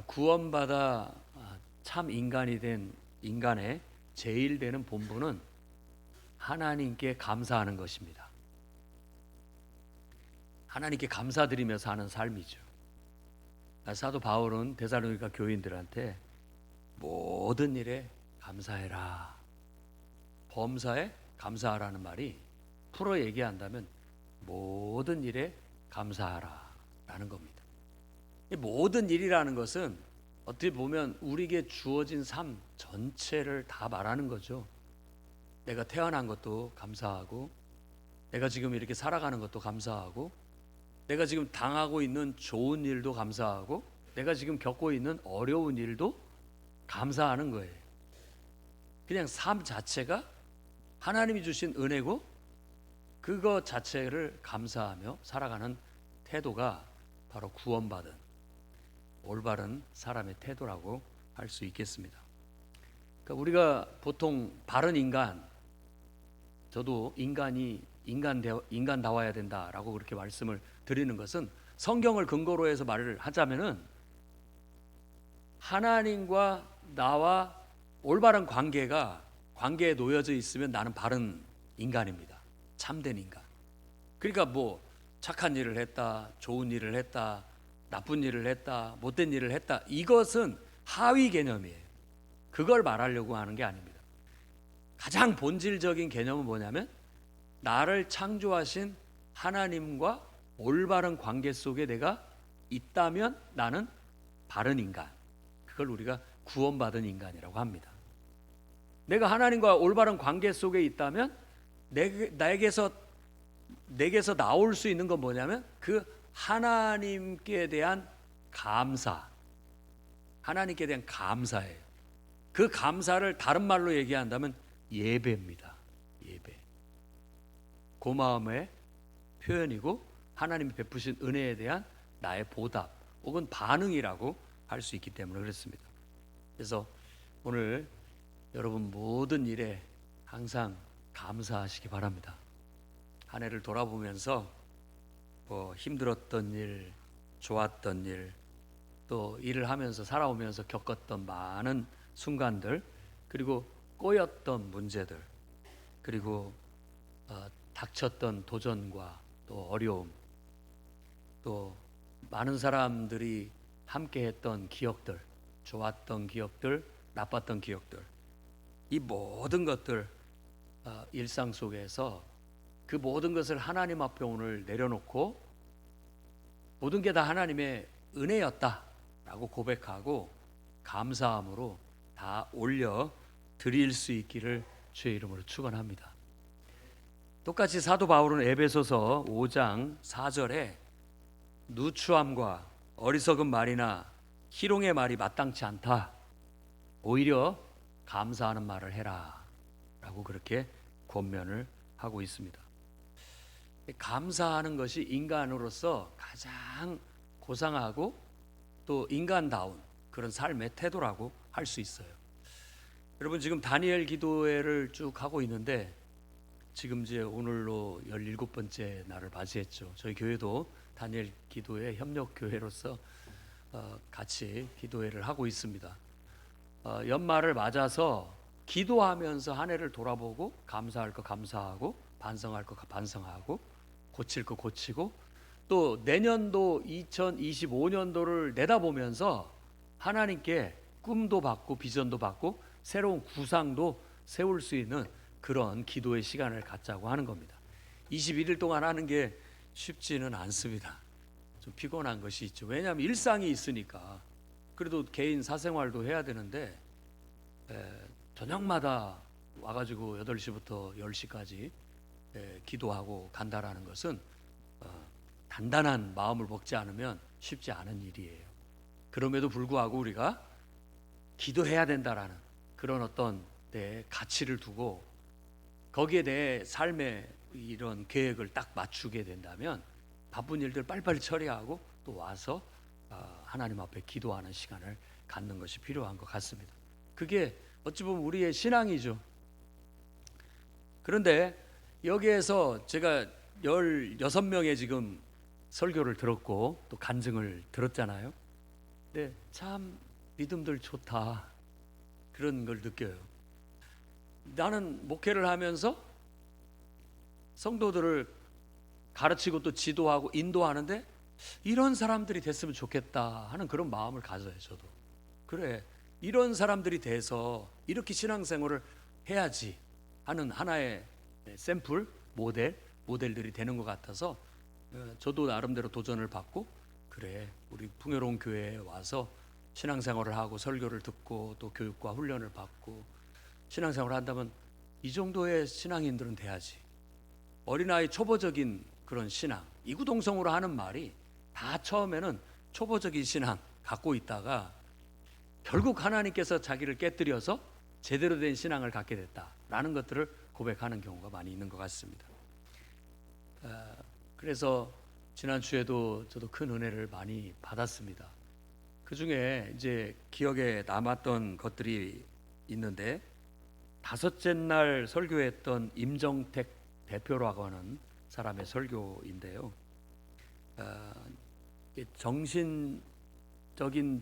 구원받아 참 인간이 된 인간의 제일 되는 본분은 하나님께 감사하는 것입니다. 하나님께 감사드리며 사는 삶이죠. 사도 바울은 데살로니가 교인들한테 모든 일에 감사해라, 범사에 감사하라는 말이 풀어 얘기한다면 모든 일에 감사하라 라는 겁니다. 이 모든 일이라는 것은 어떻게 보면 우리에게 주어진 삶 전체를 다 말하는 거죠. 내가 태어난 것도 감사하고, 내가 지금 이렇게 살아가는 것도 감사하고, 내가 지금 당하고 있는 좋은 일도 감사하고, 내가 지금 겪고 있는 어려운 일도 감사하는 거예요. 그냥 삶 자체가 하나님이 주신 은혜고, 그거 자체를 감사하며 살아가는 태도가 바로 구원받은 올바른 사람의 태도라고 할 수 있겠습니다. 그러니까 우리가 보통 바른 인간, 저도 인간다워야 된다라고 그렇게 말씀을 드리는 것은 성경을 근거로 해서 말을 하자면은 하나님과 나와 올바른 관계에 놓여져 있으면 나는 바른 인간입니다. 참된 인간. 그러니까 뭐 착한 일을 했다, 좋은 일을 했다, 나쁜 일을 했다, 못된 일을 했다, 이것은 하위 개념이에요. 그걸 말하려고 하는 게 아닙니다. 가장 본질적인 개념은 뭐냐면 나를 창조하신 하나님과 올바른 관계 속에 내가 있다면 나는 바른 인간, 그걸 우리가 구원받은 인간이라고 합니다. 내가 하나님과 올바른 관계 속에 있다면 내게서 나올 수 있는 건 뭐냐면 그 하나님께 대한 감사, 하나님께 대한 감사예요. 그 감사를 다른 말로 얘기한다면 예배입니다. 예배. 고마움의 표현이고 하나님이 베푸신 은혜에 대한 나의 보답 혹은 반응이라고 할 수 있기 때문에 그렇습니다. 그래서 오늘 여러분 모든 일에 항상 감사하시기 바랍니다. 한 해를 돌아보면서 힘들었던 일, 좋았던 일, 또 일을 하면서 살아오면서 겪었던 많은 순간들, 그리고 꼬였던 문제들, 그리고 닥쳤던 도전과 또 어려움, 또 많은 사람들이 함께했던 기억들, 좋았던 기억들, 나빴던 기억들, 이 모든 것들 일상 속에서 그 모든 것을 하나님 앞에 오늘 내려놓고 모든 게 다 하나님의 은혜였다라고 고백하고 감사함으로 다 올려 드릴 수 있기를 주의 이름으로 축원합니다. 똑같이 사도 바울은 에베소서 5장 4절에 누추함과 어리석은 말이나 희롱의 말이 마땅치 않다, 오히려 감사하는 말을 해라 라고 그렇게 권면을 하고 있습니다. 감사하는 것이 인간으로서 가장 고상하고 또 인간다운 그런 삶의 태도라고 할 수 있어요. 여러분 지금 다니엘 기도회를 쭉 하고 있는데 지금 이제 오늘로 17번째 날을 맞이했죠. 저희 교회도 다니엘 기도회 협력교회로서 같이 기도회를 하고 있습니다. 연말을 맞아서 기도하면서 한 해를 돌아보고 감사할 거 감사하고 반성할 거 반성하고 고칠 거 고치고 또 내년도 2025년도를 내다보면서 하나님께 꿈도 받고 비전도 받고 새로운 구상도 세울 수 있는 그런 기도의 시간을 갖자고 하는 겁니다. 21일 동안 하는 게 쉽지는 않습니다. 좀 피곤한 것이 있죠. 왜냐하면 일상이 있으니까. 그래도 개인 사생활도 해야 되는데 저녁마다 와가지고 8시부터 10시까지 기도하고 간다라는 것은 단단한 마음을 먹지 않으면 쉽지 않은 일이에요. 그럼에도 불구하고 우리가 기도해야 된다라는 그런 어떤 가치를 두고 거기에 대해 삶의 이런 계획을 딱 맞추게 된다면 바쁜 일들 빨리빨리 처리하고 또 와서 하나님 앞에 기도하는 시간을 갖는 것이 필요한 것 같습니다. 그게 어찌 보면 우리의 신앙이죠. 그런데 여기에서 제가 16명의 지금 설교를 들었고 또 간증을 들었잖아요. 네, 참 믿음들 좋다 그런 걸 느껴요. 나는 목회를 하면서 성도들을 가르치고 또 지도하고 인도하는데 이런 사람들이 됐으면 좋겠다 하는 그런 마음을 가져요. 저도 그래, 이런 사람들이 돼서 이렇게 신앙생활을 해야지 하는 하나의 샘플 모델들이 되는 것 같아서 저도 나름대로 도전을 받고, 그래 우리 풍요로운 교회에 와서 신앙생활을 하고 설교를 듣고 또 교육과 훈련을 받고 신앙생활을 한다면 이 정도의 신앙인들은 돼야지. 어린아이 초보적인 그런 신앙, 이구동성으로 하는 말이 다 처음에는 초보적인 신앙 갖고 있다가 결국 하나님께서 자기를 깨뜨려서 제대로 된 신앙을 갖게 됐다라는 것들을 고백하는 경우가 많이 있는 것 같습니다. 그래서 지난 주에도 저도 큰 은혜를 많이 받았습니다. 그 중에 이제 기억에 남았던 것들이 있는데, 다섯째 날 설교했던 임정택 대표라고 하는 사람의 설교인데요. 정신적인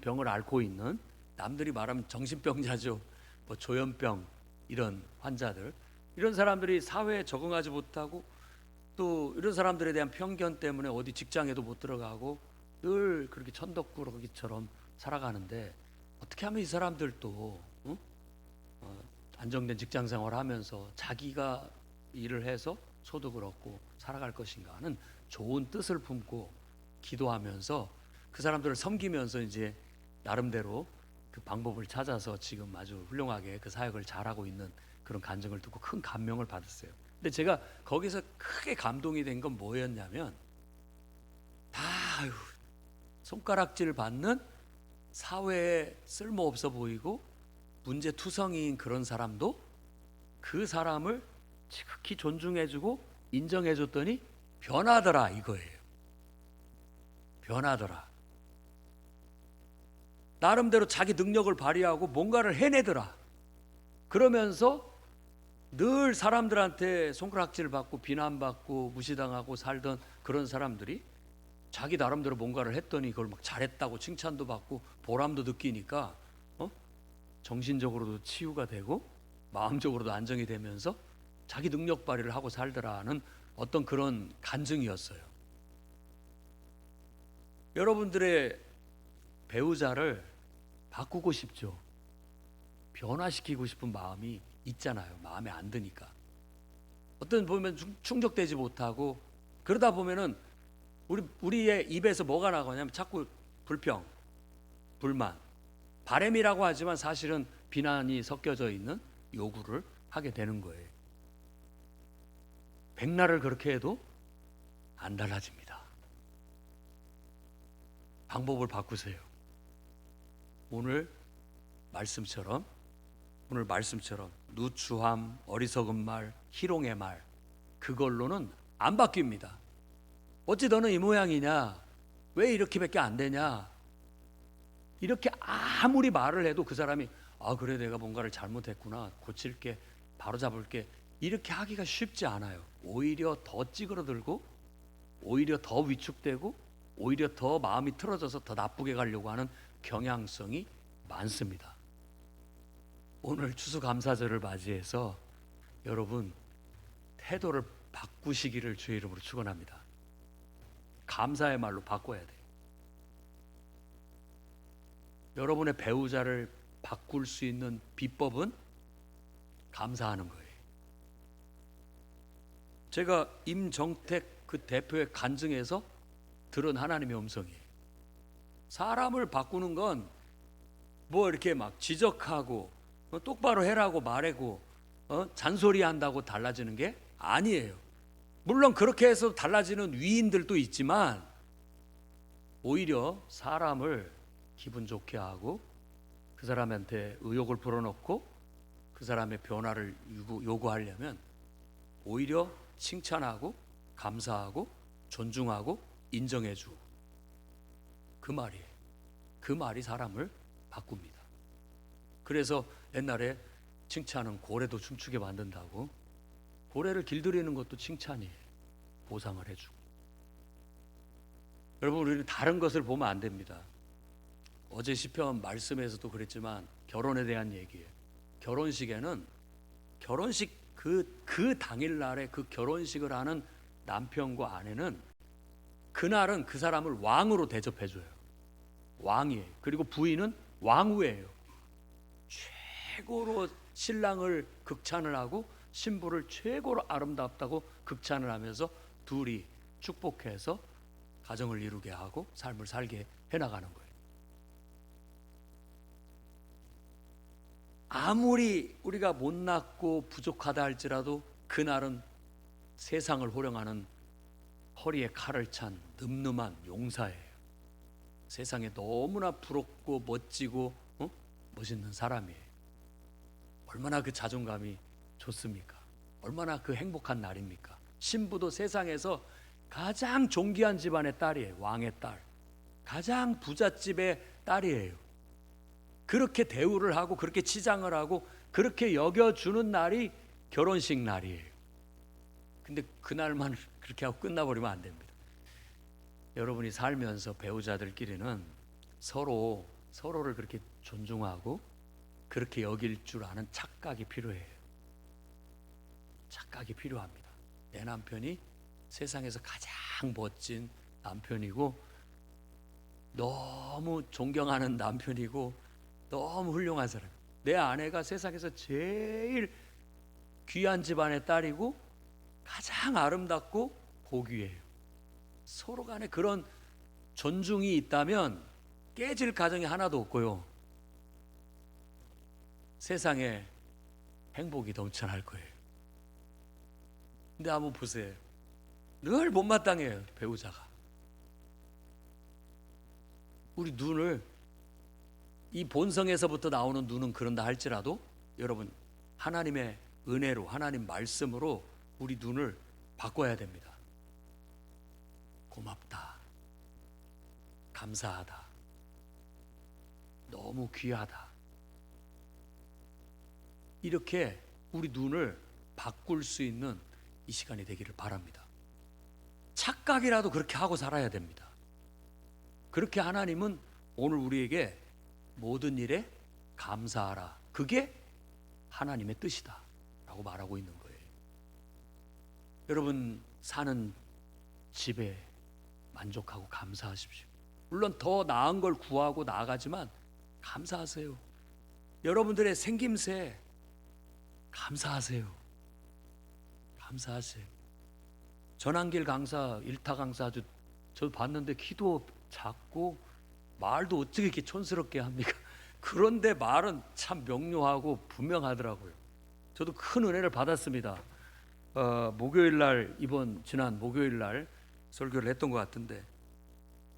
병을 앓고 있는, 남들이 말하면 정신병자죠. 뭐 조현병 이런 환자들, 이런 사람들이 사회에 적응하지 못하고 또 이런 사람들에 대한 편견 때문에 어디 직장에도 못 들어가고 늘 그렇게 천덕꾸러기처럼 살아가는데, 어떻게 하면 이 사람들도 안정된 직장 생활을 하면서 자기가 일을 해서 소득을 얻고 살아갈 것인가 하는 좋은 뜻을 품고 기도하면서 그 사람들을 섬기면서 이제 나름대로 그 방법을 찾아서 지금 아주 훌륭하게 그 사역을 잘하고 있는 그런 간증을 듣고 큰 감명을 받았어요. 근데 제가 거기서 크게 감동이 된 건 뭐였냐면, 다 손가락질 받는 사회에 쓸모없어 보이고 문제투성이인 그런 사람도 그 사람을 지극히 존중해주고 인정해줬더니 변하더라 이거예요. 변하더라. 나름대로 자기 능력을 발휘하고 뭔가를 해내더라. 그러면서 늘 사람들한테 손가락질 받고 비난받고 무시당하고 살던 그런 사람들이 자기 나름대로 뭔가를 했더니 그걸 막 잘했다고 칭찬도 받고 보람도 느끼니까 정신적으로도 치유가 되고 마음적으로도 안정이 되면서 자기 능력 발휘를 하고 살더라는 어떤 그런 간증이었어요. 여러분들의 배우자를 바꾸고 싶죠. 변화시키고 싶은 마음이 있잖아요. 마음에 안 드니까. 어떤 보면 충족되지 못하고 그러다 보면은 우리의 입에서 뭐가 나가냐면 자꾸 불평, 불만, 바램이라고 하지만 사실은 비난이 섞여져 있는 요구를 하게 되는 거예요. 백날을 그렇게 해도 안 달라집니다. 방법을 바꾸세요. 오늘 말씀처럼 누추함, 어리석은 말, 희롱의 말, 그걸로는 안 바뀝니다. 어찌 너는 이 모양이냐? 왜 이렇게밖에 안 되냐? 이렇게 아무리 말을 해도 그 사람이 그래 내가 뭔가를 잘못했구나, 고칠게, 바로잡을게, 이렇게 하기가 쉽지 않아요. 오히려 더 찌그러들고 오히려 더 위축되고 오히려 더 마음이 틀어져서 더 나쁘게 가려고 하는 경향성이 많습니다. 오늘 추수감사절을 맞이해서 여러분 태도를 바꾸시기를 주의 이름으로 축원합니다. 감사의 말로 바꿔야 돼요. 여러분의 배우자를 바꿀 수 있는 비법은 감사하는 거예요. 제가 임정택 그 대표의 간증에서 들은 하나님의 음성이에요. 사람을 바꾸는 건 뭐 이렇게 막 지적하고 똑바로 해라고 말하고 잔소리한다고 달라지는 게 아니에요. 물론 그렇게 해서 달라지는 위인들도 있지만 오히려 사람을 기분 좋게 하고 그 사람한테 의욕을 불어넣고 그 사람의 변화를 요구하려면 오히려 칭찬하고 감사하고 존중하고 인정해주고, 그 말이에요. 그 말이 사람을 바꿉니다. 그래서 옛날에 칭찬은 고래도 춤추게 만든다고, 고래를 길들이는 것도 칭찬이에요. 보상을 해주고. 여러분, 우리는 다른 것을 보면 안 됩니다. 어제 시편 말씀에서도 그랬지만 결혼에 대한 얘기예요. 결혼식에는 결혼식 그 당일날에 그 결혼식을 하는 남편과 아내는 그날은 그 사람을 왕으로 대접해줘요. 왕이에요. 그리고 부인은 왕후예요. 최고로 신랑을 극찬을 하고 신부를 최고로 아름답다고 극찬을 하면서 둘이 축복해서 가정을 이루게 하고 삶을 살게 해나가는 거예요. 아무리 우리가 못났고 부족하다 할지라도 그날은 세상을 호령하는 허리에 칼을 찬 늠름한 용사예요. 세상에 너무나 부럽고 멋지고 멋있는 사람이에요. 얼마나 그 자존감이 좋습니까? 얼마나 그 행복한 날입니까? 신부도 세상에서 가장 존귀한 집안의 딸이에요. 왕의 딸. 가장 부잣집의 딸이에요. 그렇게 대우를 하고 그렇게 치장을 하고 그렇게 여겨주는 날이 결혼식 날이에요. 근데 그날만 그렇게 하고 끝나버리면 안 됩니다. 여러분이 살면서 배우자들끼리는 서로를 그렇게 존중하고 그렇게 여길 줄 아는 착각이 필요해요. 착각이 필요합니다. 내 남편이 세상에서 가장 멋진 남편이고 너무 존경하는 남편이고 너무 훌륭한 사람. 내 아내가 세상에서 제일 귀한 집안의 딸이고 가장 아름답고 고귀해요. 서로 간에 그런 존중이 있다면 깨질 가정이 하나도 없고요. 세상에 행복이 넘쳐날 거예요. 근데 한번 보세요. 늘 못마땅해요, 배우자가. 우리 눈을, 이 본성에서부터 나오는 눈은 그런다 할지라도 여러분, 하나님의 은혜로, 하나님 말씀으로 우리 눈을 바꿔야 됩니다. 고맙다, 감사하다, 너무 귀하다, 이렇게 우리 눈을 바꿀 수 있는 이 시간이 되기를 바랍니다. 착각이라도 그렇게 하고 살아야 됩니다. 그렇게 하나님은 오늘 우리에게 모든 일에 감사하라, 그게 하나님의 뜻이다 라고 말하고 있는 거예요. 여러분 사는 집에 만족하고 감사하십시오. 물론 더 나은 걸 구하고 나아가지만 감사하세요. 여러분들의 생김새 감사하세요. 감사하세요. 전한길 강사, 일타 강사 저 봤는데 키도 작고 말도 어떻게 이렇게 촌스럽게 합니까? 그런데 말은 참 명료하고 분명하더라고요. 저도 큰 은혜를 받았습니다. 목요일 날, 지난 목요일 날 설교를 했던 것 같은데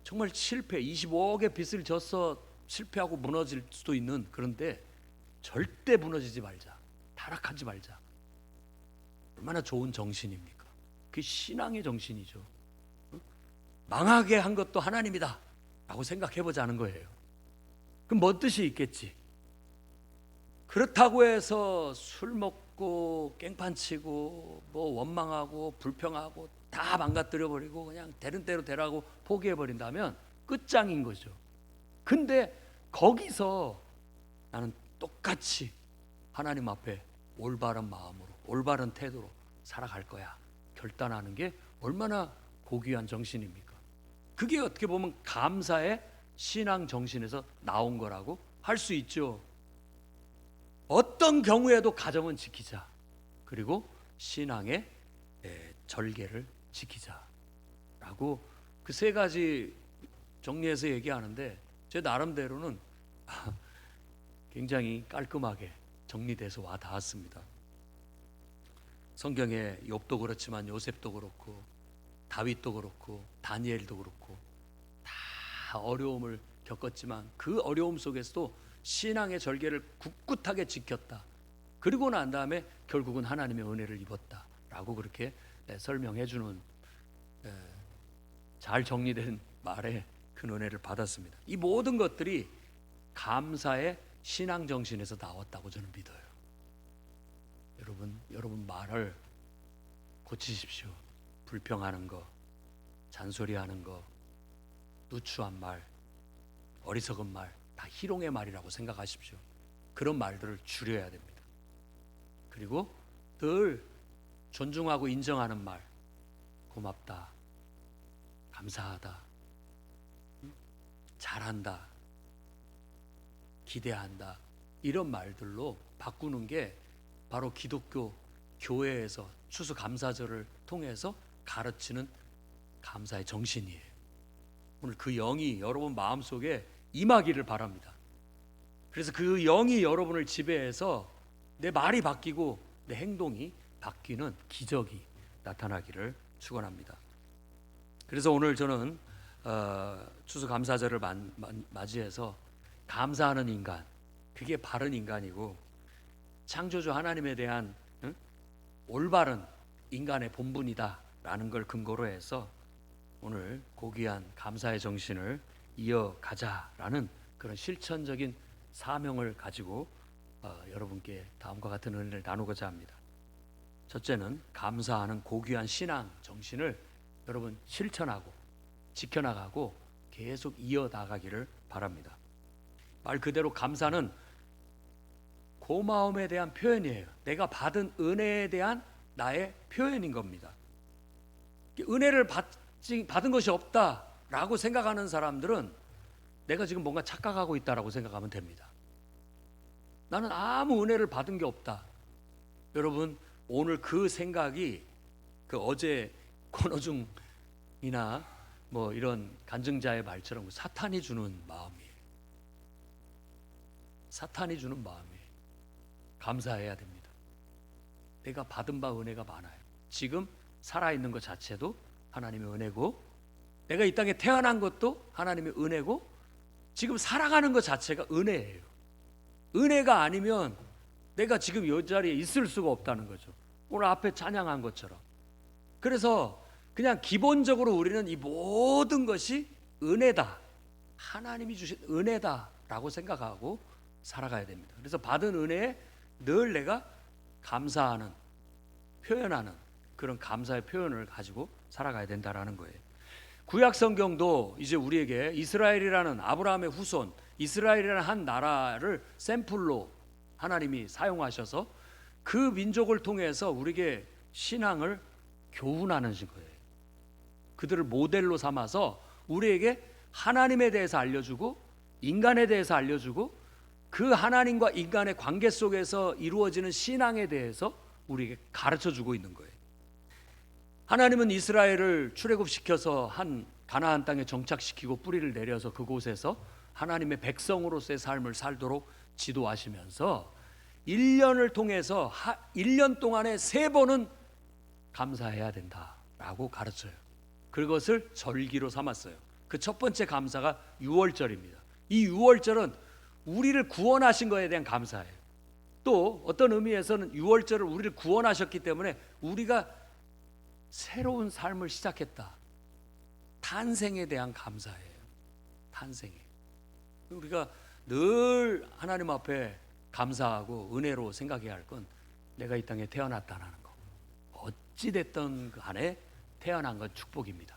정말 25억의 빚을 져서 실패하고 무너질 수도 있는, 그런데 절대 무너지지 말자, 타락하지 말자. 얼마나 좋은 정신입니까? 그게 신앙의 정신이죠. 망하게 한 것도 하나님이다 라고 생각해보자는 거예요. 그럼 뭔 뜻이 있겠지? 그렇다고 해서 술 먹고 깽판치고 뭐 원망하고 불평하고 다 망가뜨려버리고 그냥 되는 대로 되라고 포기해버린다면 끝장인 거죠. 근데 거기서 나는 똑같이 하나님 앞에 올바른 마음으로 올바른 태도로 살아갈 거야 결단하는 게 얼마나 고귀한 정신입니까? 그게 어떻게 보면 감사의 신앙 정신에서 나온 거라고 할 수 있죠. 어떤 경우에도 가정은 지키자, 그리고 신앙의 절개를 지키자라고 그 세 가지 정리해서 얘기하는데 제 나름대로는 굉장히 깔끔하게 정리돼서 와 닿았습니다. 성경에 욥도 그렇지만 요셉도 그렇고 다윗도 그렇고 다니엘도 그렇고 다 어려움을 겪었지만 그 어려움 속에서도 신앙의 절개를 굳굳하게 지켰다. 그리고 난 다음에 결국은 하나님의 은혜를 입었다라고 그렇게 설명해 주는 잘 정리된 말에 큰 은혜를 받았습니다. 이 모든 것들이 감사의 신앙 정신에서 나왔다고 저는 믿어요. 여러분 말을 고치십시오. 불평하는 거, 잔소리하는 거, 누추한 말, 어리석은 말, 다 희롱의 말이라고 생각하십시오. 그런 말들을 줄여야 됩니다. 그리고 늘 존중하고 인정하는 말, 고맙다, 감사하다, 잘한다, 기대한다, 이런 말들로 바꾸는 게 바로 기독교 교회에서 추수감사절을 통해서 가르치는 감사의 정신이에요. 오늘 그 영이 여러분 마음속에 임하기를 바랍니다. 그래서 그 영이 여러분을 지배해서 내 말이 바뀌고 내 행동이 바뀌는 기적이 나타나기를 축원합니다. 그래서 오늘 저는 추수감사절을 맞이해서 감사하는 인간, 그게 바른 인간이고 창조주 하나님에 대한 올바른 인간의 본분이다라는 걸 근거로 해서 오늘 고귀한 감사의 정신을 이어가자라는 그런 실천적인 사명을 가지고 여러분께 다음과 같은 은혜를 나누고자 합니다. 첫째는 감사하는 고귀한 신앙 정신을 여러분 실천하고 지켜나가고 계속 이어나가기를 바랍니다. 말 그대로 감사는 고마움에 대한 표현이에요. 내가 받은 은혜에 대한 나의 표현인 겁니다. 은혜를 받은 것이 없다라고 생각하는 사람들은 내가 지금 뭔가 착각하고 있다라고 생각하면 됩니다. 나는 아무 은혜를 받은 게 없다. 여러분 오늘 그 생각이 그 어제 권오중이나 뭐 이런 간증자의 말처럼 사탄이 주는 마음이에요. 사탄이 주는 마음이에요. 감사해야 됩니다. 내가 받은 바 은혜가 많아요. 지금 살아있는 것 자체도 하나님의 은혜고, 내가 이 땅에 태어난 것도 하나님의 은혜고, 지금 살아가는 것 자체가 은혜예요. 은혜가 아니면 내가 지금 이 자리에 있을 수가 없다는 거죠. 오늘 앞에 찬양한 것처럼. 그래서 그냥 기본적으로 우리는 이 모든 것이 은혜다, 하나님이 주신 은혜다라고 생각하고 살아가야 됩니다. 그래서 받은 은혜에 늘 내가 감사하는, 표현하는 그런 감사의 표현을 가지고 살아가야 된다라는 거예요. 구약 성경도 이제 우리에게 이스라엘이라는 아브라함의 후손, 이스라엘이라는 한 나라를 샘플로 하나님이 사용하셔서 그 민족을 통해서 우리에게 신앙을 교훈하는 거예요. 그들을 모델로 삼아서 우리에게 하나님에 대해서 알려주고 인간에 대해서 알려주고 그 하나님과 인간의 관계 속에서 이루어지는 신앙에 대해서 우리에게 가르쳐주고 있는 거예요. 하나님은 이스라엘을 출애굽시켜서 한 가나안 땅에 정착시키고 뿌리를 내려서 그곳에서 하나님의 백성으로서의 삶을 살도록 지도하시면서 1년을 통해서 1년 동안에 3번은 감사해야 된다라고 가르쳐요. 그것을 절기로 삼았어요. 그 첫 번째 감사가 유월절입니다. 이 유월절은 우리를 구원하신 것에 대한 감사예요. 또 어떤 의미에서는 유월절을 우리를 구원하셨기 때문에 우리가 새로운 삶을 시작했다. 탄생에 대한 감사예요. 탄생에. 우리가 늘 하나님 앞에 감사하고 은혜로 생각해야 할 건 내가 이 땅에 태어났다는 거. 어찌됐든 간에 태어난 건 축복입니다.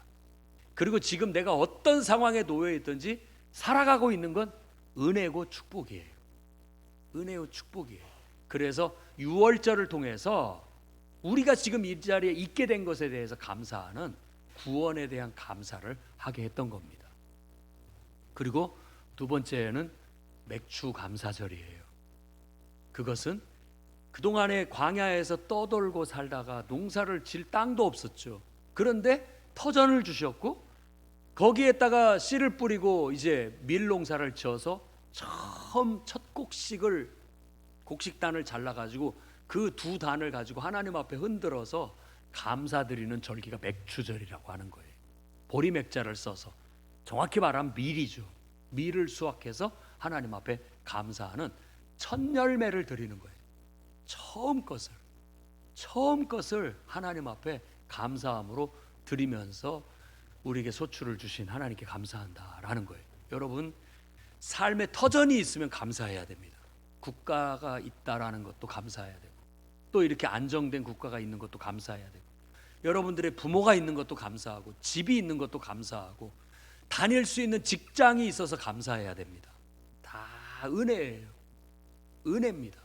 그리고 지금 내가 어떤 상황에 놓여 있든지 살아가고 있는 건 은혜고 축복이에요. 은혜고 축복이에요. 그래서 유월절을 통해서 우리가 지금 이 자리에 있게 된 것에 대해서 감사하는 구원에 대한 감사를 하게 했던 겁니다. 그리고 두 번째는 맥주 감사절이에요. 그것은 그동안에 광야에서 떠돌고 살다가 농사를 질 땅도 없었죠. 그런데 터전을 주셨고 거기에다가 씨를 뿌리고 이제 밀농사를 지어서 처음 첫 곡식단을 잘라가지고 그 두 단을 가지고 하나님 앞에 흔들어서 감사드리는 절기가 맥주절이라고 하는 거예요. 보리맥자를 써서, 정확히 말하면 밀이죠. 밀을 수확해서 하나님 앞에 감사하는 첫 열매를 드리는 거예요. 처음 것을 하나님 앞에 감사함으로 드리면서 우리에게 소출을 주신 하나님께 감사한다라는 거예요. 여러분, 삶의 터전이 있으면 감사해야 됩니다. 국가가 있다라는 것도 감사해야 되고, 또 이렇게 안정된 국가가 있는 것도 감사해야 되고, 여러분들의 부모가 있는 것도 감사하고, 집이 있는 것도 감사하고, 다닐 수 있는 직장이 있어서 감사해야 됩니다. 다 은혜예요. 은혜입니다.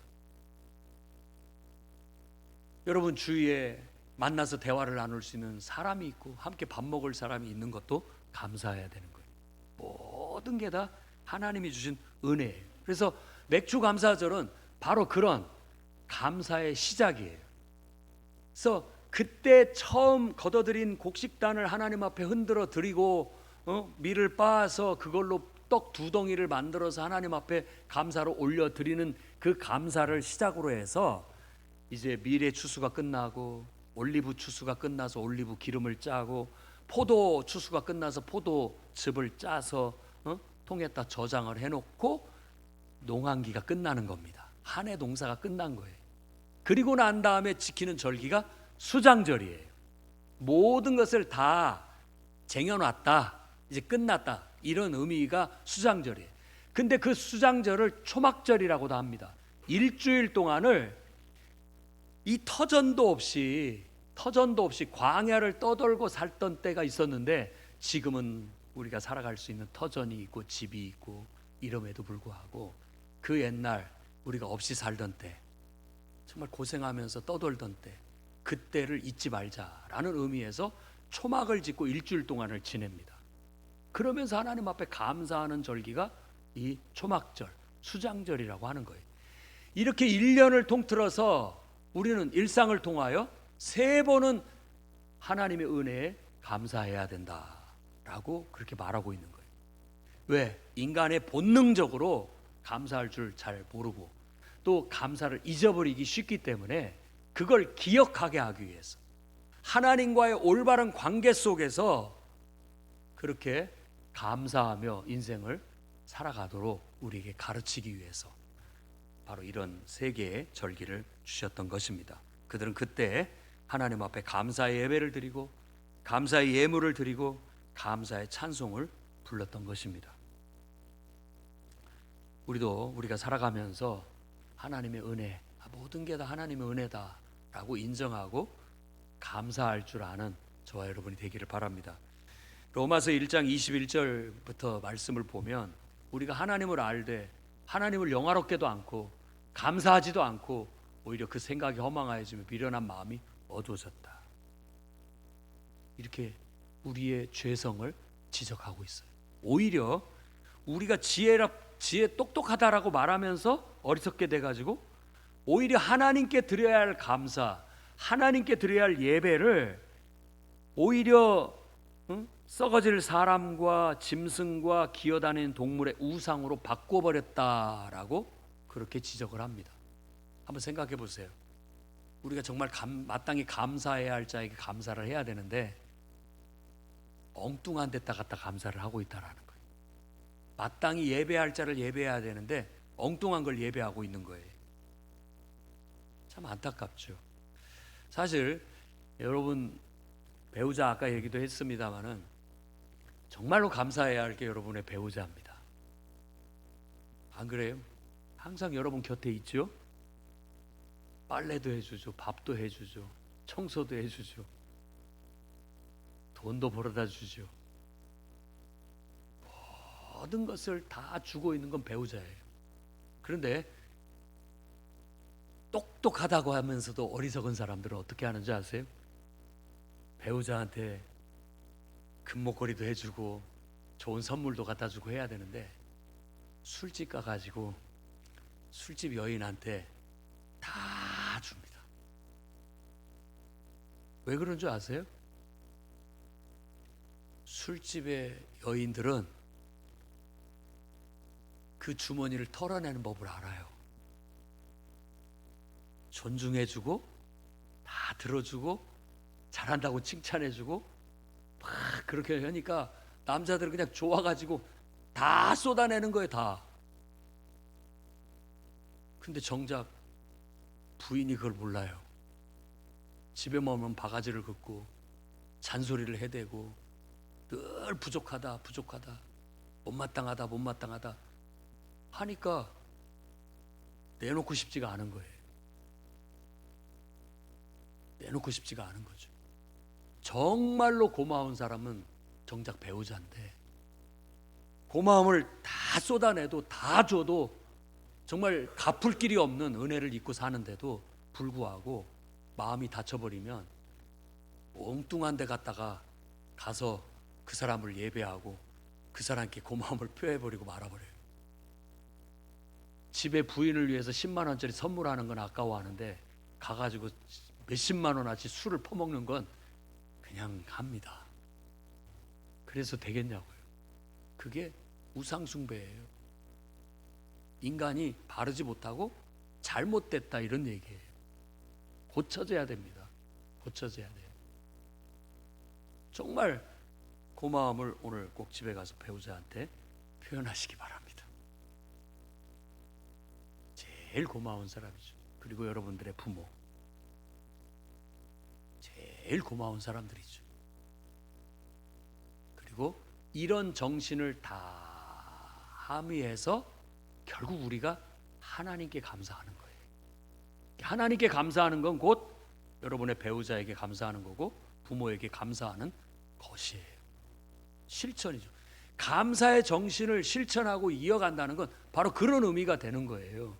여러분 주위에 만나서 대화를 나눌 수 있는 사람이 있고 함께 밥 먹을 사람이 있는 것도 감사해야 되는 거예요. 모든 게 다 하나님이 주신 은혜예요. 그래서 맥주 감사절은 바로 그런 감사의 시작이에요. 그래서 그때 처음 걷어들인 곡식단을 하나님 앞에 흔들어 드리고 밀을 빻아서 그걸로 떡 2덩이를 만들어서 하나님 앞에 감사로 올려 드리는 그 감사를 시작으로 해서 이제 밀의 추수가 끝나고 올리브 추수가 끝나서 올리브 기름을 짜고 포도 추수가 끝나서 포도즙을 짜서 통에다 저장을 해놓고 농한기가 끝나는 겁니다. 한 해 농사가 끝난 거예요. 그리고 난 다음에 지키는 절기가 수장절이에요. 모든 것을 다 쟁여놨다, 이제 끝났다, 이런 의미가 수장절이에요. 근데 그 수장절을 초막절이라고도 합니다. 일주일 동안을 이 터전도 없이 광야를 떠돌고 살던 때가 있었는데, 지금은 우리가 살아갈 수 있는 터전이 있고 집이 있고 이름에도 불구하고 그 옛날 우리가 없이 살던 때, 정말 고생하면서 떠돌던 때, 그때를 잊지 말자라는 의미에서 초막을 짓고 일주일 동안을 지냅니다. 그러면서 하나님 앞에 감사하는 절기가 이 초막절, 수장절이라고 하는 거예요. 이렇게 1년을 통틀어서 우리는 일상을 통하여 3번은 하나님의 은혜에 감사해야 된다라고 그렇게 말하고 있는 거예요. 왜? 인간의 본능적으로 감사할 줄 잘 모르고 또 감사를 잊어버리기 쉽기 때문에 그걸 기억하게 하기 위해서, 하나님과의 올바른 관계 속에서 그렇게 감사하며 인생을 살아가도록 우리에게 가르치기 위해서 바로 이런 3개의 절기를 주셨던 것입니다. 그들은 그때 하나님 앞에 감사의 예배를 드리고 감사의 예물을 드리고 감사의 찬송을 불렀던 것입니다. 우리가 살아가면서 하나님의 은혜, 모든 게 다 하나님의 은혜다라고 인정하고 감사할 줄 아는 저와 여러분이 되기를 바랍니다. 로마서 1장 21절부터 말씀을 보면 우리가 하나님을 알되 하나님을 영화롭게도 않고 감사하지도 않고 오히려 그 생각이 허망하여지며 미련한 마음이 어두워졌다, 이렇게 우리의 죄성을 지적하고 있어요. 오히려 우리가 지혜 똑똑하다라고 말하면서 어리석게 돼가지고 오히려 하나님께 드려야 할 감사, 하나님께 드려야 할 예배를 오히려 썩어질 사람과 짐승과 기어다니는 동물의 우상으로 바꿔버렸다라고 그렇게 지적을 합니다. 한번 생각해 보세요. 우리가 정말 마땅히 감사해야 할 자에게 감사를 해야 되는데 엉뚱한 데다 갖다 감사를 하고 있다라는 거예요. 마땅히 예배할 자를 예배해야 되는데 엉뚱한 걸 예배하고 있는 거예요. 참 안타깝죠. 사실 여러분, 배우자 아까 얘기도 했습니다마는 정말로 감사해야 할 게 여러분의 배우자입니다. 안 그래요? 항상 여러분 곁에 있죠? 빨래도 해주죠, 밥도 해주죠, 청소도 해주죠, 돈도 벌어다 주죠. 모든 것을 다 주고 있는 건 배우자예요. 그런데 똑똑하다고 하면서도 어리석은 사람들은 어떻게 하는지 아세요? 배우자한테 금목걸이도 해주고 좋은 선물도 갖다 주고 해야 되는데 술집 가가지고 술집 여인한테 다 줍니다. 왜 그런 줄 아세요? 술집의 여인들은 그 주머니를 털어내는 법을 알아요. 존중해주고 다 들어주고 잘한다고 칭찬해주고 막 그렇게 하니까 남자들은 그냥 좋아가지고 다 쏟아내는 거예요, 다. 근데 정작 부인이 그걸 몰라요. 집에 오면 바가지를 긁고 잔소리를 해대고 늘 부족하다 못마땅하다 하니까 내놓고 싶지가 않은 거예요. 내놓고 싶지가 않은 거죠. 정말로 고마운 사람은 정작 배우자인데 고마움을 다 쏟아내도 다 줘도 정말 갚을 길이 없는 은혜를 입고 사는데도 불구하고 마음이 닫혀버리면 엉뚱한 데 갔다가 가서 그 사람을 예배하고 그 사람께 고마움을 표해버리고 말아버려요. 집에 부인을 위해서 10만 원짜리 선물하는 건 아까워하는데 가가지고 몇십만 원어치 술을 퍼먹는 건 그냥 합니다. 그래서 되겠냐고요. 그게 우상숭배예요. 인간이 바르지 못하고 잘못됐다 이런 얘기예요. 고쳐져야 됩니다. 고쳐져야 돼요. 정말 고마움을 오늘 꼭 집에 가서 배우자한테 표현하시기 바랍니다. 제일 고마운 사람이죠. 그리고 여러분들의 부모, 제일 고마운 사람들이죠. 그리고 이런 정신을 다 함의해서 결국 우리가 하나님께 감사하는 거예요. 하나님께 감사하는 건 곧 여러분의 배우자에게 감사하는 거고 부모에게 감사하는 것이에요. 실천이죠. 감사의 정신을 실천하고 이어간다는 건 바로 그런 의미가 되는 거예요.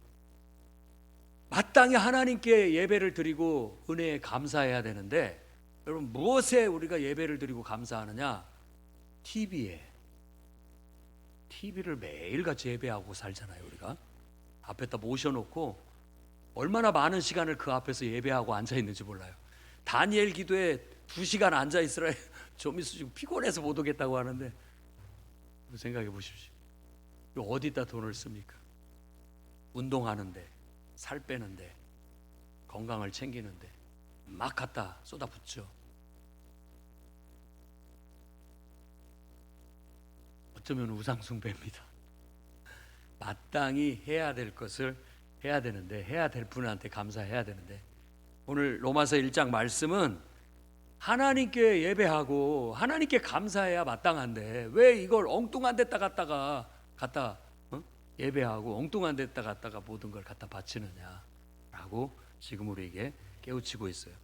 마땅히 하나님께 예배를 드리고 은혜에 감사해야 되는데, 여러분 무엇에 우리가 예배를 드리고 감사하느냐? TV를 매일같이 예배하고 살잖아요. 우리가 앞에다 모셔놓고 얼마나 많은 시간을 그 앞에서 예배하고 앉아있는지 몰라요. 다니엘 기도에 2시간 앉아있으라 좀 있으시고 피곤해서 못 오겠다고 하는데 생각해 보십시오. 어디다 돈을 씁니까? 운동하는데, 살 빼는데, 건강을 챙기는데 막 갖다 쏟아붓죠. 어쩌면 우상숭배입니다. 마땅히 해야 될 것을 해야 되는데, 해야 될 분한테 감사해야 되는데, 오늘 로마서 1장 말씀은 하나님께 예배하고 하나님께 감사해야 마땅한데 왜 이걸 엉뚱한 데다 갖다 예배하고 엉뚱한 데다 갖다가 모든 걸 갖다 바치느냐라고 지금 우리에게 깨우치고 있어요.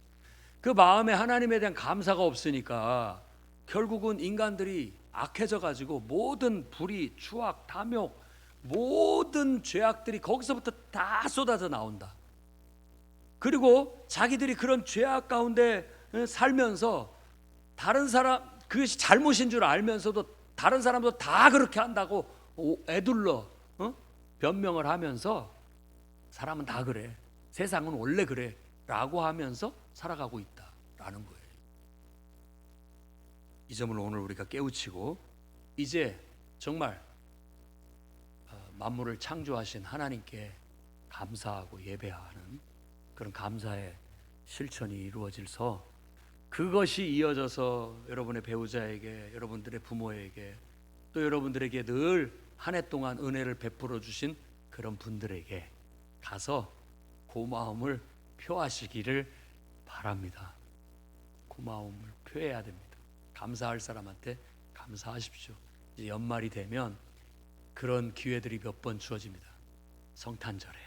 그 마음에 하나님에 대한 감사가 없으니까 결국은 인간들이 악해져 가지고 모든 불의, 추악, 탐욕, 모든 죄악들이 거기서부터 다 쏟아져 나온다. 그리고 자기들이 그런 죄악 가운데 살면서 다른 사람, 그것이 잘못인 줄 알면서도 다른 사람도 다 그렇게 한다고 애둘러 변명을 하면서 사람은 다 그래, 세상은 원래 그래 라고 하면서 살아가고 있다라는 거예요. 이 점을 오늘 우리가 깨우치고 이제 정말 만물을 창조하신 하나님께 감사하고 예배하는 그런 감사의 실천이 이루어질서 그것이 이어져서 여러분의 배우자에게, 여러분들의 부모에게, 또 여러분들에게 늘 한 해 동안 은혜를 베풀어 주신 그런 분들에게 가서 고마움을 표하시기를 바랍니다. 고마움을 표해야 됩니다. 감사할 사람한테 감사하십시오. 이제 연말이 되면 그런 기회들이 몇 번 주어집니다. 성탄절에,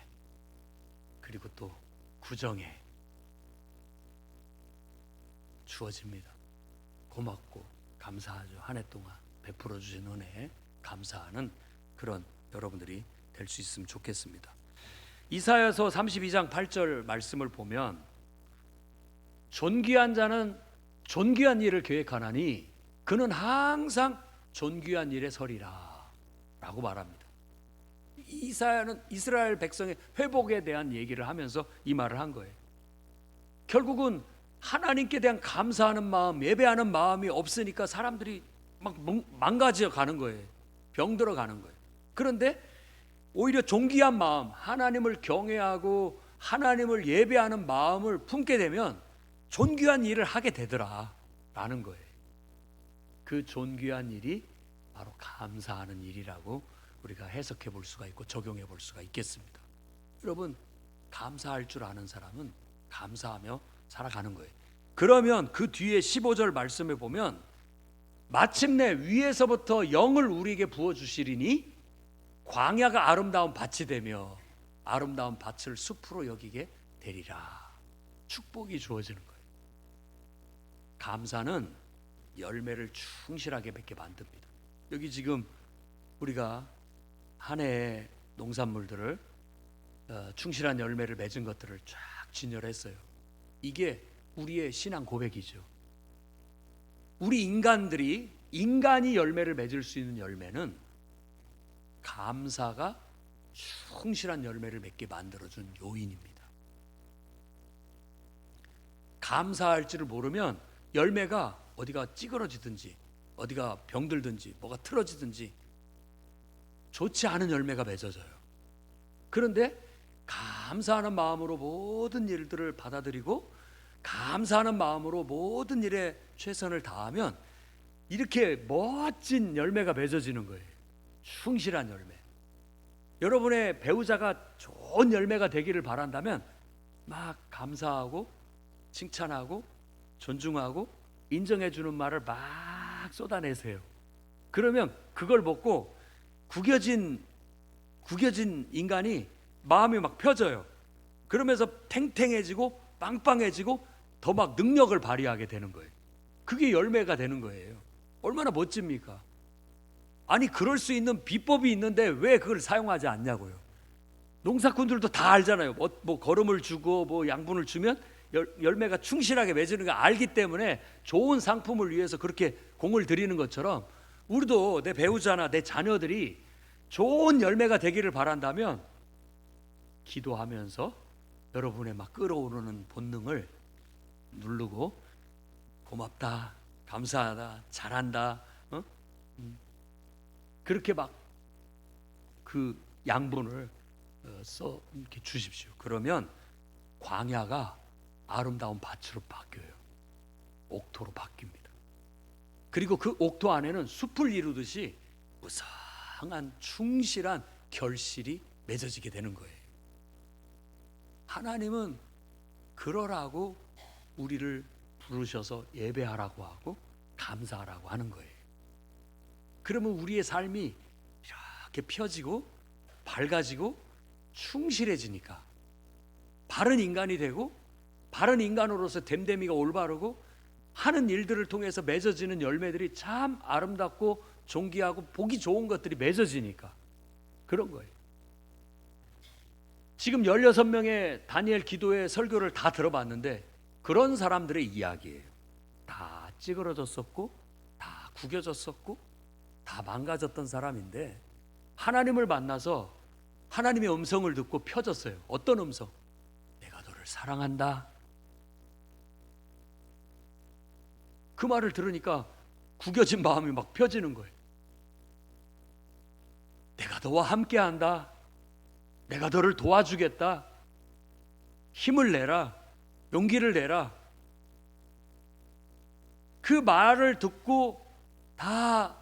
그리고 또 구정에 주어집니다. 고맙고 감사하죠. 한 해 동안 베풀어 주신 은혜에 감사하는 그런 여러분들이 될 수 있으면 좋겠습니다. 이사야서 32장 8절 말씀을 보면 존귀한 자는 존귀한 일을 계획하나니 그는 항상 존귀한 일에 서리라 라고 말합니다. 이사야는 이스라엘 백성의 회복에 대한 얘기를 하면서 이 말을 한 거예요. 결국은 하나님께 대한 감사하는 마음, 예배하는 마음이 없으니까 사람들이 막 망가져 가는 거예요. 병들어 가는 거예요. 그런데 오히려 존귀한 마음, 하나님을 경외하고 하나님을 예배하는 마음을 품게 되면 존귀한 일을 하게 되더라라는 거예요. 그 존귀한 일이 바로 감사하는 일이라고 우리가 해석해 볼 수가 있고 적용해 볼 수가 있겠습니다. 여러분, 감사할 줄 아는 사람은 감사하며 살아가는 거예요. 그러면 그 뒤에 15절 말씀에 보면 마침내 위에서부터 영을 우리에게 부어주시리니 광야가 아름다운 밭이 되며 아름다운 밭을 숲으로 여기게 되리라. 축복이 주어지는 거예요. 감사는 열매를 충실하게 맺게 만듭니다. 여기 지금 우리가 한 해의 농산물들을 충실한 열매를 맺은 것들을 쫙 진열했어요. 이게 우리의 신앙 고백이죠. 우리 인간이 열매를 맺을 수 있는 열매는 감사가 충실한 열매를 맺게 만들어준 요인입니다. 감사할 줄을 모르면 열매가 어디가 찌그러지든지 어디가 병들든지 뭐가 틀어지든지 좋지 않은 열매가 맺어져요. 그런데 감사하는 마음으로 모든 일들을 받아들이고 감사하는 마음으로 모든 일에 최선을 다하면 이렇게 멋진 열매가 맺어지는 거예요. 충실한 열매. 여러분의 배우자가 좋은 열매가 되기를 바란다면 막 감사하고 칭찬하고 존중하고 인정해 주는 말을 막 쏟아내세요. 그러면 그걸 먹고 구겨진 인간이 마음이 막 펴져요. 그러면서 탱탱해지고 빵빵해지고 더 막 능력을 발휘하게 되는 거예요. 그게 열매가 되는 거예요. 얼마나 멋집니까? 아니 그럴 수 있는 비법이 있는데 왜 그걸 사용하지 않냐고요. 농사꾼들도 다 알잖아요. 뭐 거름을 주고 뭐 양분을 주면 열매가 충실하게 맺는 거 알기 때문에 좋은 상품을 위해서 그렇게 공을 들이는 것처럼 우리도 내 배우자나 내 자녀들이 좋은 열매가 되기를 바란다면 기도하면서 여러분의 막 끓어오르는 본능을 누르고 고맙다, 감사하다, 잘한다, 그렇게 막 그 양분을 써 이렇게 주십시오. 그러면 광야가 아름다운 밭으로 바뀌어요. 옥토로 바뀝니다. 그리고 그 옥토 안에는 숲을 이루듯이 무성한 충실한 결실이 맺어지게 되는 거예요. 하나님은 그러라고 우리를 부르셔서 예배하라고 하고 감사하라고 하는 거예요. 그러면 우리의 삶이 이렇게 펴지고 밝아지고 충실해지니까 바른 인간이 되고 바른 인간으로서 됨됨이가 올바르고 하는 일들을 통해서 맺어지는 열매들이 참 아름답고 존귀하고 보기 좋은 것들이 맺어지니까 그런 거예요. 지금 16명의 다니엘 기도의 설교를 다 들어봤는데 그런 사람들의 이야기예요. 다 찌그러졌었고 다 구겨졌었고 다 망가졌던 사람인데 하나님을 만나서 하나님의 음성을 듣고 펴졌어요. 어떤 음성? 내가 너를 사랑한다. 그 말을 들으니까 구겨진 마음이 막 펴지는 거예요. 내가 너와 함께한다. 내가 너를 도와주겠다. 힘을 내라. 용기를 내라. 그 말을 듣고 다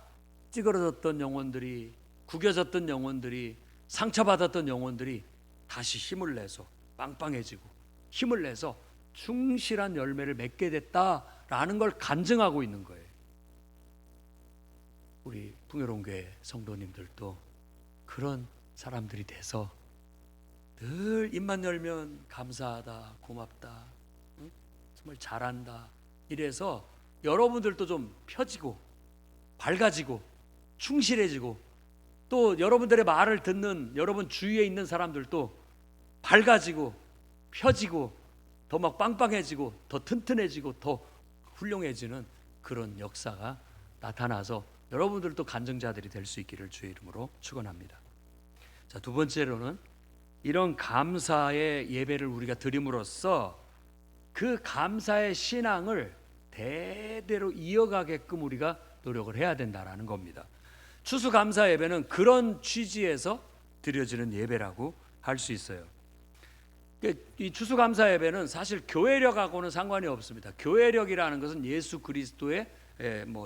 찌그러졌던 영혼들이, 구겨졌던 영혼들이, 상처받았던 영혼들이 다시 힘을 내서 빵빵해지고 힘을 내서 충실한 열매를 맺게 됐다라는 걸 간증하고 있는 거예요. 우리 풍요로운 교회 성도님들도 그런 사람들이 돼서 늘 입만 열면 감사하다, 고맙다, 정말 잘한다 이래서 여러분들도 좀 펴지고 밝아지고 충실해지고 또 여러분들의 말을 듣는 여러분 주위에 있는 사람들도 밝아지고 펴지고 더 막 빵빵해지고 더 튼튼해지고 더 훌륭해지는 그런 역사가 나타나서 여러분들도 간증자들이 될 수 있기를 주의 이름으로 축원합니다. 자, 두 번째로는 이런 감사의 예배를 우리가 드림으로써 그 감사의 신앙을 대대로 이어가게끔 우리가 노력을 해야 된다라는 겁니다. 추수감사 예배는 그런 취지에서 드려지는 예배라고 할 수 있어요. 이 추수감사 예배는 사실 교회력하고는 상관이 없습니다. 교회력이라는 것은 예수 그리스도의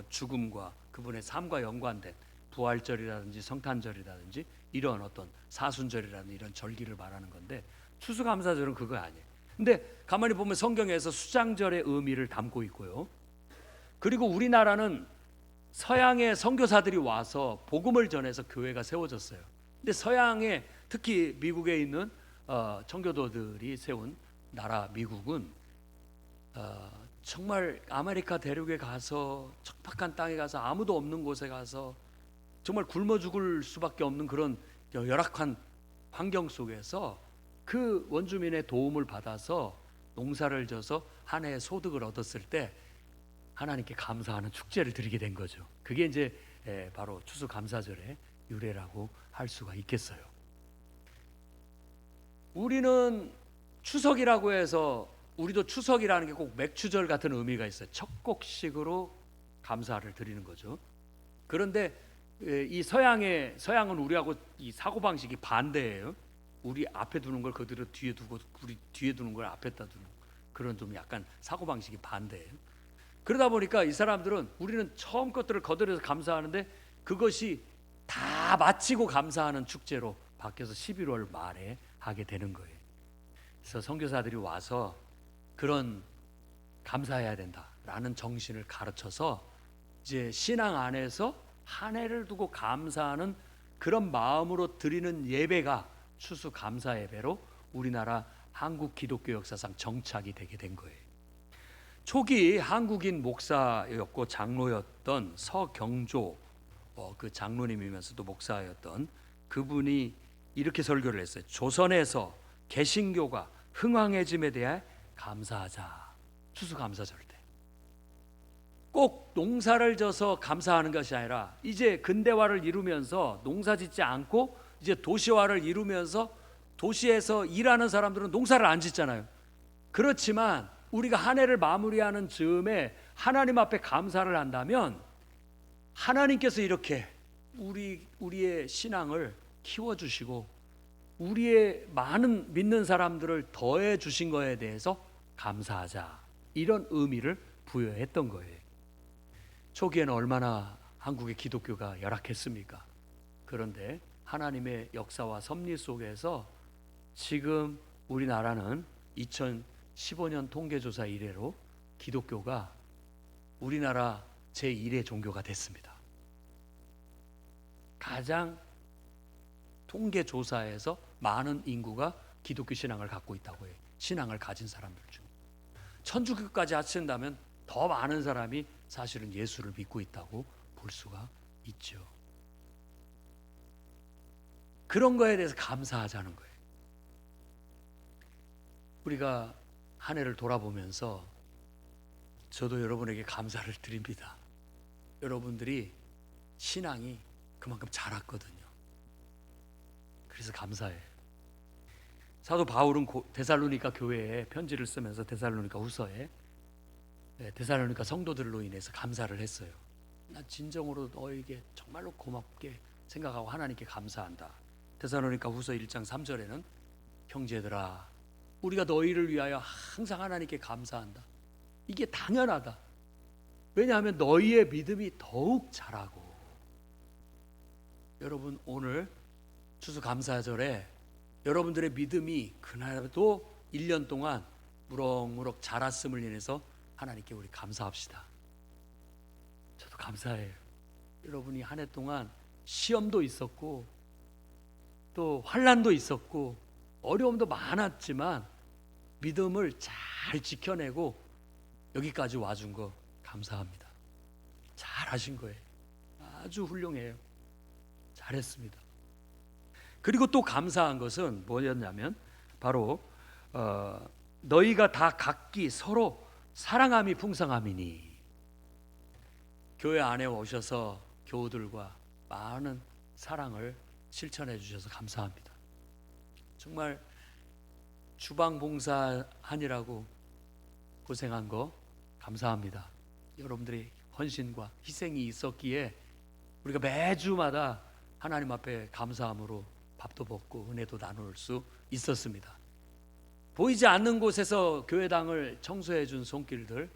죽음과 그분의 삶과 연관된 부활절이라든지 성탄절이라든지 이런 어떤 사순절이라든지 이런 절기를 말하는 건데 추수감사절은 그거 아니에요. 근데 가만히 보면 성경에서 수장절의 의미를 담고 있고요. 그리고 우리나라는 서양의 선교사들이 와서 복음을 전해서 교회가 세워졌어요. 근데 서양에 특히 미국에 있는 청교도들이 세운 나라 미국은 정말 아메리카 대륙에 가서 척박한 땅에 가서 아무도 없는 곳에 가서 정말 굶어 죽을 수밖에 없는 그런 열악한 환경 속에서 그 원주민의 도움을 받아서 농사를 져서 한 해의 소득을 얻었을 때 하나님께 감사하는 축제를 드리게 된 거죠. 그게 이제 바로 추수감사절의 유래라고 할 수가 있겠어요. 우리는 추석이라고 해서 우리도 추석이라는 게 꼭 맥주절 같은 의미가 있어요. 첫 곡식으로 감사를 드리는 거죠. 그런데 이 서양은 우리하고 이 사고 방식이 반대예요. 우리 앞에 두는 걸 그대로 뒤에 두고 우리 뒤에 두는 걸 앞에다 두는 그런 좀 약간 사고 방식이 반대예요. 그러다 보니까 이 사람들은 우리는 처음 것들을 거들여서 감사하는데 그것이 다 마치고 감사하는 축제로 바뀌어서 11월 말에 하게 되는 거예요. 그래서 선교사들이 와서 그런 감사해야 된다라는 정신을 가르쳐서 이제 신앙 안에서 한 해를 두고 감사하는 그런 마음으로 드리는 예배가 추수감사 예배로 우리나라 한국 기독교 역사상 정착이 되게 된 거예요. 초기 한국인 목사였고 장로였던 서경조 그 장로님이면서도 목사였던 그분이 이렇게 설교를 했어요. 조선에서 개신교가 흥왕해짐에 대해 감사하자. 추수감사절 때 꼭 농사를 져서 감사하는 것이 아니라 이제 근대화를 이루면서 농사 짓지 않고 이제 도시화를 이루면서 도시에서 일하는 사람들은 농사를 안 짓잖아요. 그렇지만 우리가 한 해를 마무리하는 즈음에 하나님 앞에 감사를 한다면 하나님께서 이렇게 우리의 신앙을 키워주시고 우리의 많은 믿는 사람들을 더해 주신 거에 대해서 감사하자, 이런 의미를 부여했던 거예요. 초기에는 얼마나 한국의 기독교가 열악했습니까? 그런데 하나님의 역사와 섭리 속에서 지금 우리나라는 2015년 통계조사 이래로 기독교가 우리나라 제1의 종교가 됐습니다. 가장 통계조사에서 많은 인구가 기독교 신앙을 갖고 있다고 해요. 신앙을 가진 사람들 중 천주교까지 합친다면 더 많은 사람이 사실은 예수를 믿고 있다고 볼 수가 있죠. 그런 거에 대해서 감사하자는 거예요. 우리가 한 해를 돌아보면서 저도 여러분에게 감사를 드립니다. 여러분들이 신앙이 그만큼 자랐거든요. 그래서 감사해요. 사도 바울은 데살로니가 교회에 편지를 쓰면서 데살로니가 후서에 데살로니가 성도들로 인해서 감사를 했어요. 나 진정으로 너에게 정말로 고맙게 생각하고 하나님께 감사한다. 데살로니가 후서 1장 3절에는 형제들아 우리가 너희를 위하여 항상 하나님께 감사한다. 이게 당연하다. 왜냐하면 너희의 믿음이 더욱 자라고. 여러분 오늘 추수감사절에 여러분들의 믿음이 그날도 1년 동안 무럭무럭 자랐음을 인해서 하나님께 우리 감사합시다. 저도 감사해요. 여러분이 한 해 동안 시험도 있었고 또 환난도 있었고 어려움도 많았지만 믿음을 잘 지켜내고 여기까지 와준 거 감사합니다. 잘하신 거예요. 아주 훌륭해요. 잘했습니다. 그리고 또 감사한 것은 뭐였냐면 바로 너희가 다 각기 서로 사랑함이 풍성함이니. 교회 안에 오셔서 교우들과 많은 사랑을 실천해 주셔서 감사합니다. 정말 주방 봉사하느라고 고생한 거 감사합니다. 여러분들의 헌신과 희생이 있었기에 우리가 매주마다 하나님 앞에 감사함으로 밥도 먹고 은혜도 나눌 수 있었습니다. 보이지 않는 곳에서 교회당을 청소해 준 손길들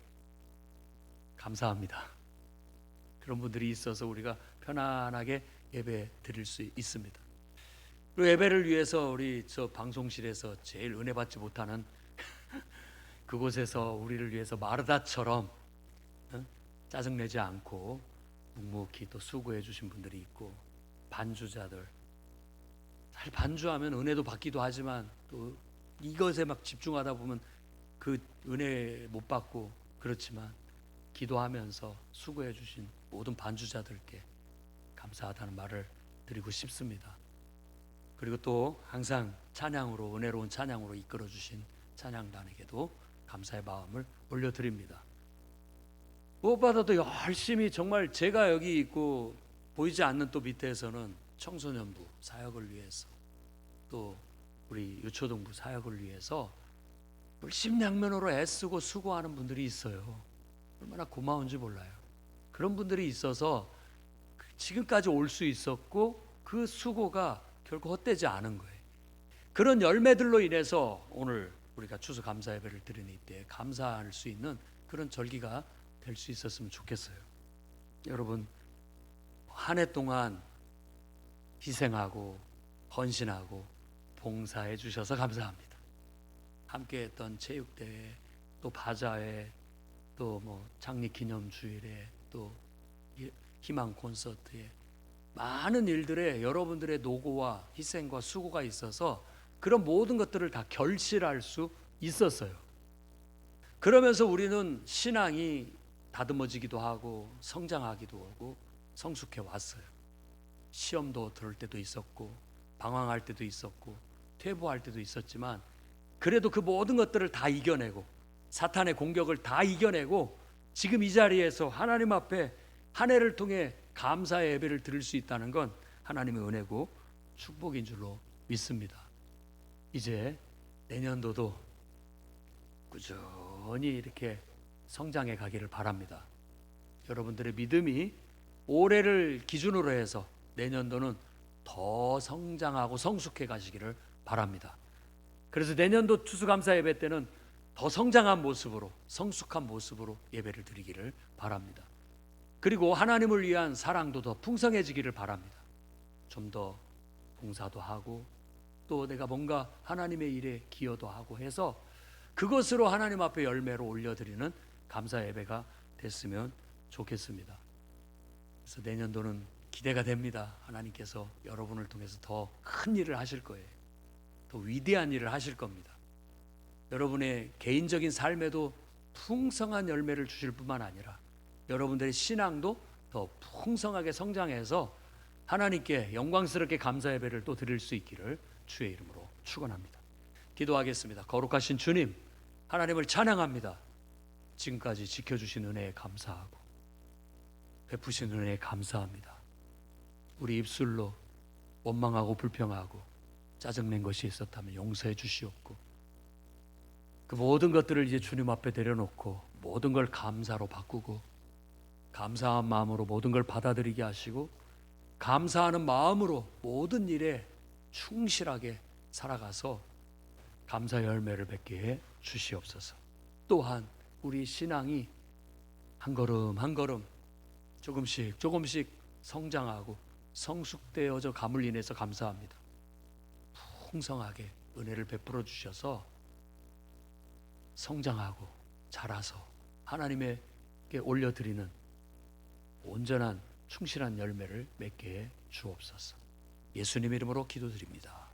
감사합니다. 그런 분들이 있어서 우리가 편안하게 예배 드릴 수 있습니다. 그리고 예배를 위해서 우리 저 방송실에서 제일 은혜 받지 못하는 그곳에서 우리를 위해서 마르다처럼 짜증내지 않고 묵묵히 또 수고해 주신 분들이 있고 반주자들, 사실 반주하면 은혜도 받기도 하지만 또 이것에 막 집중하다 보면 그 은혜 못 받고 그렇지만 기도하면서 수고해 주신 모든 반주자들께 감사하다는 말을 드리고 싶습니다. 그리고 또 항상 찬양으로 은혜로운 찬양으로 이끌어 주신 찬양단에게도 감사의 마음을 올려드립니다. 무엇보다도 열심히 정말 제가 여기 있고 보이지 않는 또 밑에서는 청소년부 사역을 위해서 또 우리 유초등부 사역을 위해서 물심양면으로 애쓰고 수고하는 분들이 있어요. 얼마나 고마운지 몰라요. 그런 분들이 있어서 지금까지 올 수 있었고 그 수고가 결코 헛되지 않은 거예요. 그런 열매들로 인해서 오늘 우리가 추수 감사 예배를 드리는 이때 감사할 수 있는 그런 절기가 될 수 있었으면 좋겠어요. 여러분, 한 해 동안 희생하고 헌신하고 봉사해 주셔서 감사합니다. 함께했던 체육대회, 또 바자회, 또 뭐 창립기념주일에, 또 희망 콘서트에 많은 일들에 여러분들의 노고와 희생과 수고가 있어서 그런 모든 것들을 다 결실할 수 있었어요. 그러면서 우리는 신앙이 다듬어지기도 하고 성장하기도 하고 성숙해 왔어요. 시험도 들을 때도 있었고 방황할 때도 있었고 퇴보할 때도 있었지만 그래도 그 모든 것들을 다 이겨내고 사탄의 공격을 다 이겨내고 지금 이 자리에서 하나님 앞에 한 해를 통해 감사의 예배를 드릴 수 있다는 건 하나님의 은혜고 축복인 줄로 믿습니다. 이제 내년도도 꾸준히 이렇게 성장해 가기를 바랍니다. 여러분들의 믿음이 올해를 기준으로 해서 내년도는 더 성장하고 성숙해 가시기를 바랍니다. 그래서 내년도 추수감사 예배 때는 더 성장한 모습으로 성숙한 모습으로 예배를 드리기를 바랍니다. 그리고 하나님을 위한 사랑도 더 풍성해지기를 바랍니다. 좀 더 봉사도 하고 또 내가 뭔가 하나님의 일에 기여도 하고 해서 그것으로 하나님 앞에 열매로 올려드리는 감사 예배가 됐으면 좋겠습니다. 그래서 내년도는 기대가 됩니다. 하나님께서 여러분을 통해서 더 큰 일을 하실 거예요. 더 위대한 일을 하실 겁니다. 여러분의 개인적인 삶에도 풍성한 열매를 주실 뿐만 아니라 여러분들의 신앙도 더 풍성하게 성장해서 하나님께 영광스럽게 감사 예배를 또 드릴 수 있기를 주의 이름으로 축원합니다. 기도하겠습니다. 거룩하신 주님, 하나님을 찬양합니다. 지금까지 지켜주신 은혜에 감사하고 베푸신 은혜에 감사합니다. 우리 입술로 원망하고 불평하고 짜증낸 것이 있었다면 용서해 주시옵고 그 모든 것들을 이제 주님 앞에 내려놓고 모든 걸 감사로 바꾸고 감사한 마음으로 모든 걸 받아들이게 하시고 감사하는 마음으로 모든 일에 충실하게 살아가서 감사 열매를 맺게 해 주시옵소서. 또한 우리 신앙이 한 걸음 한 걸음 조금씩 조금씩 성장하고 성숙되어져 감을 인해서 감사합니다. 풍성하게 은혜를 베풀어 주셔서 성장하고 자라서 하나님에게 올려드리는 온전한 충실한 열매를 맺게 해 주옵소서. 예수님 이름으로 기도드립니다.